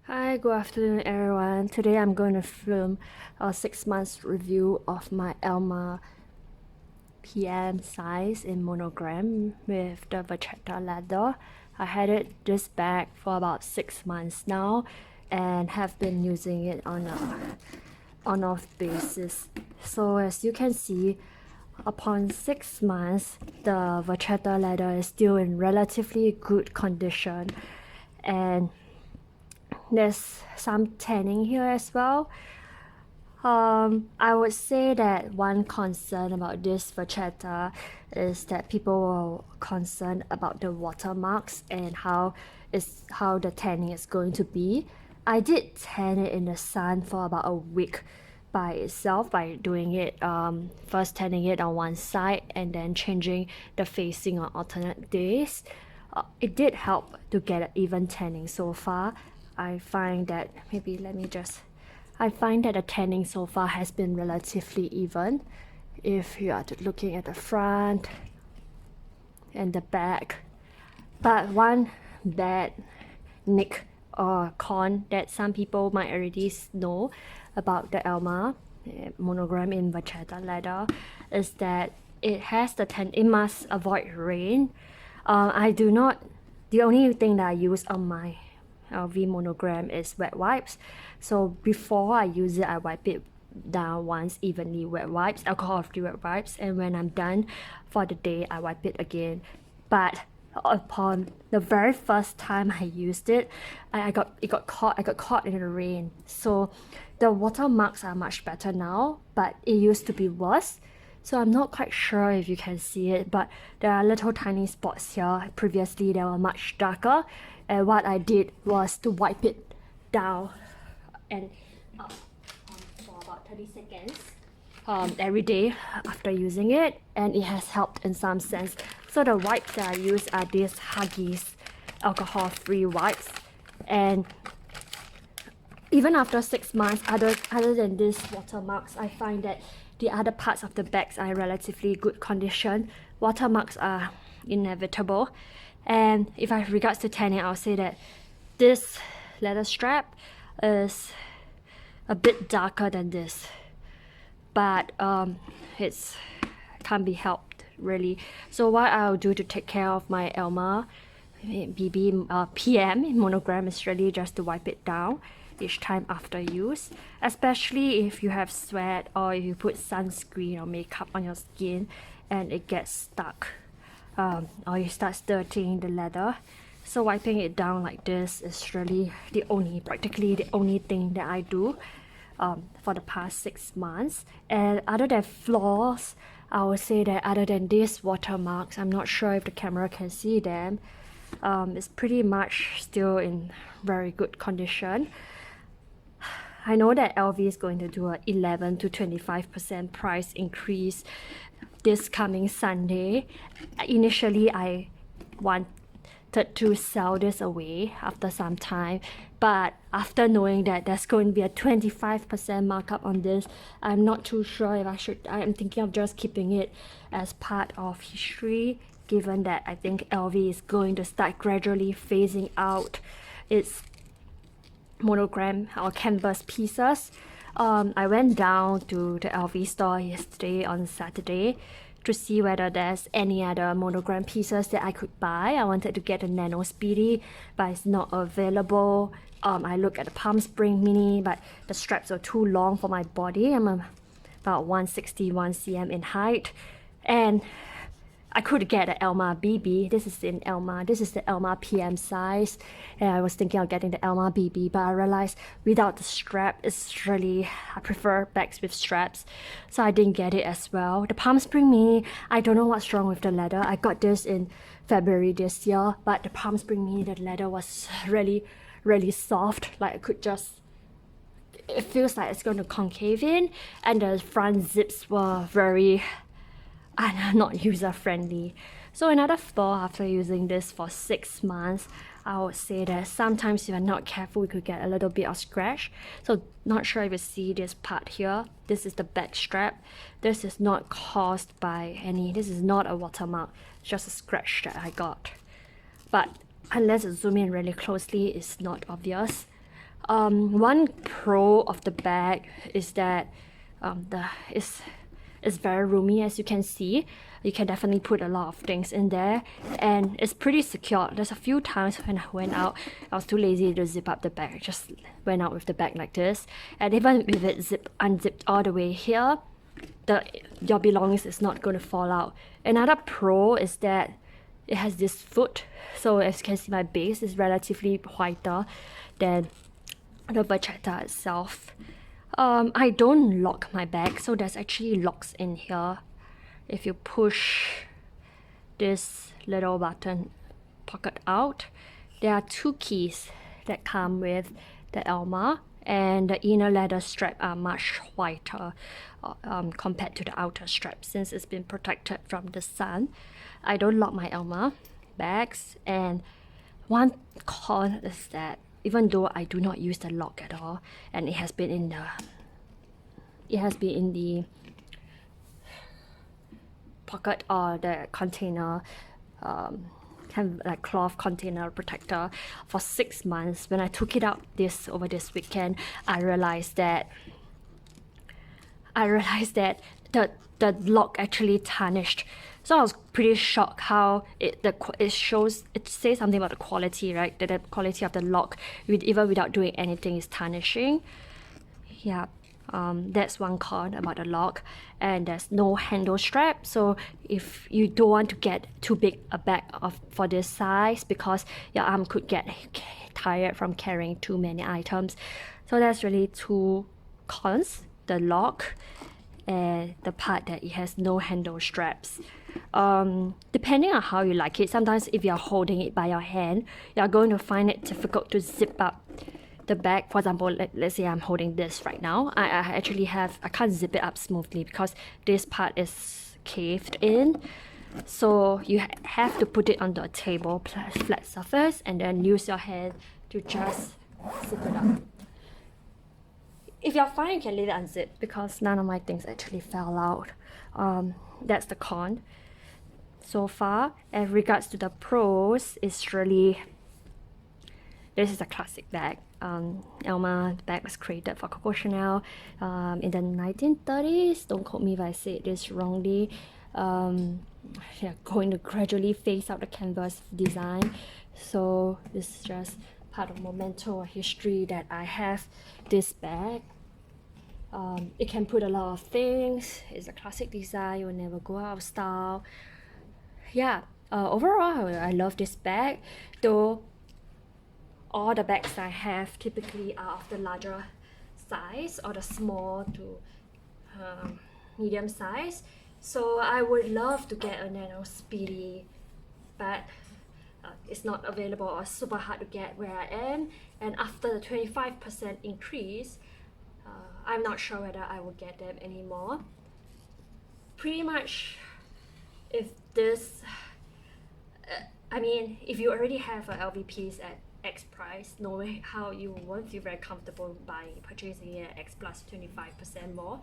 Hi, good afternoon everyone. Today I'm going to film a 6 months review of my Alma PM size in monogram with the vachetta leather. I had it this bag for about 6 months now and have been using it on a on-off basis. So as you can see, upon 6 months, the vachetta leather is still in relatively good condition, and there's some tanning here as well. I would say that one concern about this vachetta is that people are concerned about the watermarks and how the tanning is going to be. I did tan it in the sun for about a week by itself by doing it, first tanning it on one side and then changing the facing on alternate days. It did help to get an even tanning so far. I find that the tanning so far has been relatively even. If you are looking at the front and the back. But one bad nick or con that some people might already know about the Alma monogram in vachetta leather is that it must avoid rain. The only thing that I use on my LV monogram is wet wipes. So before I use it, I wipe it down once evenly, wet wipes, alcohol-free wet wipes, and when I'm done for the day, I wipe it again. But upon the very first time I used it, I got caught in the rain. So the watermarks are much better now, but it used to be worse. So I'm not quite sure if you can see it, but there are little tiny spots here. Previously they were much darker, and what I did was to wipe it down and up for about 30 seconds every day after using it, and it has helped in some sense. So the wipes that I use are these Huggies alcohol-free wipes, and even after 6 months, other than these watermarks, I find that the other parts of the bags are in relatively good condition. Watermarks are inevitable. And if I regards to tanning, I'll say that this leather strap is a bit darker than this, but it's can't be helped really. So what I'll do to take care of my Alma PM monogram is really just to wipe it down each time after use, especially if you have sweat or if you put sunscreen or makeup on your skin and it gets stuck, or you start dirtying the leather. So wiping it down like this is really practically the only thing that I do for the past 6 months. And other than flaws, I would say that other than these watermarks, I'm not sure if the camera can see them, it's pretty much still in very good condition. I know that LV is going to do a 11 to 25% price increase this coming Sunday. Initially, I wanted to sell this away after some time, but after knowing that there's going to be a 25% markup on this, I'm not too sure if I should. I'm thinking of just keeping it as part of history, given that I think LV is going to start gradually phasing out its monogram or canvas pieces. I went down to the LV store yesterday on Saturday to see whether there's any other monogram pieces that I could buy. I wanted to get a Nano Speedy, but it's not available. I looked at the Palm Spring Mini, but the straps are too long for my body. I'm about 161 cm in height, and I could get an Alma BB. This is the Alma PM size, and I was thinking of getting the Alma BB, but I realized without the strap, I prefer bags with straps, so I didn't get it as well. The Palm Spring Mini, I don't know what's wrong with the leather. I got this in February this year, but the Palm Spring Mini, the leather was really soft. Like it feels like it's going to concave in, and the front zips were very not user-friendly. So another flaw after using this for 6 months, I would say that sometimes if you're not careful, you could get a little bit of scratch. So not sure if you see this part here. This is the back strap. This is not caused by this is not a watermark, it's just a scratch that I got. But unless you zoom in really closely, it's not obvious. One pro of the bag is that it's very roomy, as you can see. You can definitely put a lot of things in there, and it's pretty secure. There's a few times when I went out, I was too lazy to zip up the bag. I just went out with the bag like this, and even with it unzipped all the way here, your belongings is not going to fall out. Another pro is that it has this foot, so as you can see, my base is relatively whiter than the vachetta itself. I don't lock my bag, so there's actually locks in here. If you push this little button pocket out, there are 2 keys that come with the Alma, and the inner leather strap are much whiter compared to the outer strap, since it's been protected from the sun. I don't lock my Alma bags, and one con is that even though I do not use the lock at all, and it has been in the pocket or the container, kind of like cloth container protector for 6 months, when I took it out over this weekend, I realized that the lock actually tarnished. So I was pretty shocked how it says something about the quality, right? That the quality of the lock, even without doing anything, is tarnishing. Yeah, that's one con about the lock. And there's no handle strap, so if you don't want to get too big a bag for this size, because your arm could get tired from carrying too many items. So that's really 2 cons: the lock and the part that it has no handle straps. Depending on how you like it, sometimes if you're holding it by your hand, you're going to find it difficult to zip up the bag. For example, let's say I'm holding this right now. I can't zip it up smoothly because this part is caved in. So you have to put it onto a table, flat surface, and then use your hand to just zip it up. If you're fine, you can leave it unzipped, because none of my things actually fell out. That's the con so far. And regards to the pros, it's really, this is a classic bag. Alma bag was created for Coco Chanel in the 1930s. Don't quote me if I say this wrongly. Going to gradually phase out the canvas design. So this is just part of memento or history that I have this bag. It can put a lot of things. It's a classic design. You will never go out of style. Yeah, overall I love this bag, though all the bags I have typically are of the larger size, or the small to medium size. So I would love to get a Nano Speedy, but it's not available or super hard to get where I am. And after the 25% increase, I'm not sure whether I will get them anymore. Pretty much, if this, I mean, if you already have an LV piece at X price, no way how you won't feel very comfortable buying, purchasing it at X plus 25% more.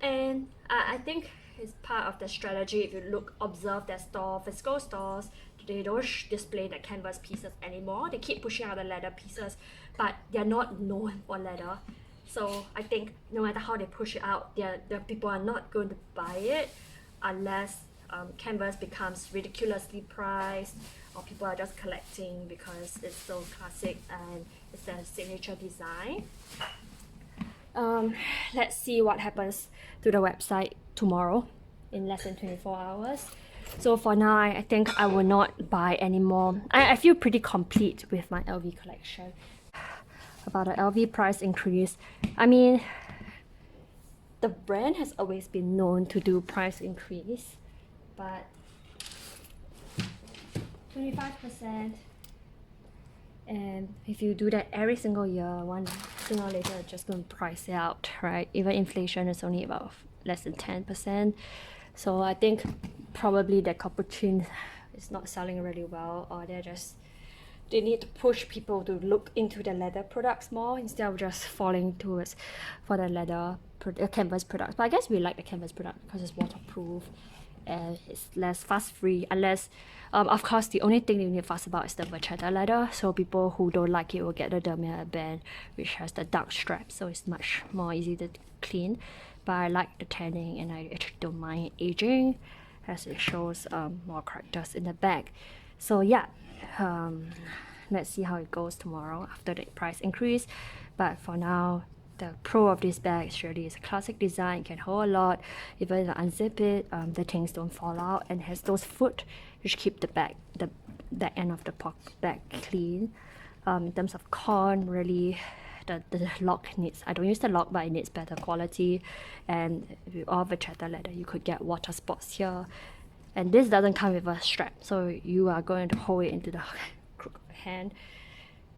And I think it's part of the strategy. If you observe their physical stores, they don't display the canvas pieces anymore. They keep pushing out the leather pieces, but they're not known for leather. So I think no matter how they push it out, the people are not going to buy it unless canvas becomes ridiculously priced, or people are just collecting because it's so classic and it's their signature design. Let's see what happens to the website tomorrow in less than 24 hours. So for now, I think I will not buy anymore. I feel pretty complete with my LV collection. About the LV price increase, I mean, the brand has always been known to do price increase, but 25%, and if you do that every single year, sooner or later it's just going to price it out, right? Even inflation is only about less than 10%. So I think probably the Capuchin is not selling really well, or they need to push people to look into the leather products more instead of just falling towards for the leather canvas products. But I guess we like the canvas product because it's waterproof and it's less fuss free, unless of course the only thing you need to fuss about is the vachetta leather. So people who don't like it will get the dermal band, which has the dark strap, so it's much more easy to clean. But I like the tanning, and I actually don't mind aging, as it shows more characters in the bag. So yeah, let's see how it goes tomorrow after the price increase. But for now, the pro of this bag is really it's a classic design. It can hold a lot. Even if I unzip it, the things don't fall out, and has those foot which keep the back end of the bag clean. In terms of con, really the lock needs, I don't use the lock, but it needs better quality. And with all vachetta leather, you could get water spots here. And this doesn't come with a strap, so you are going to hold it into the crook of the hand.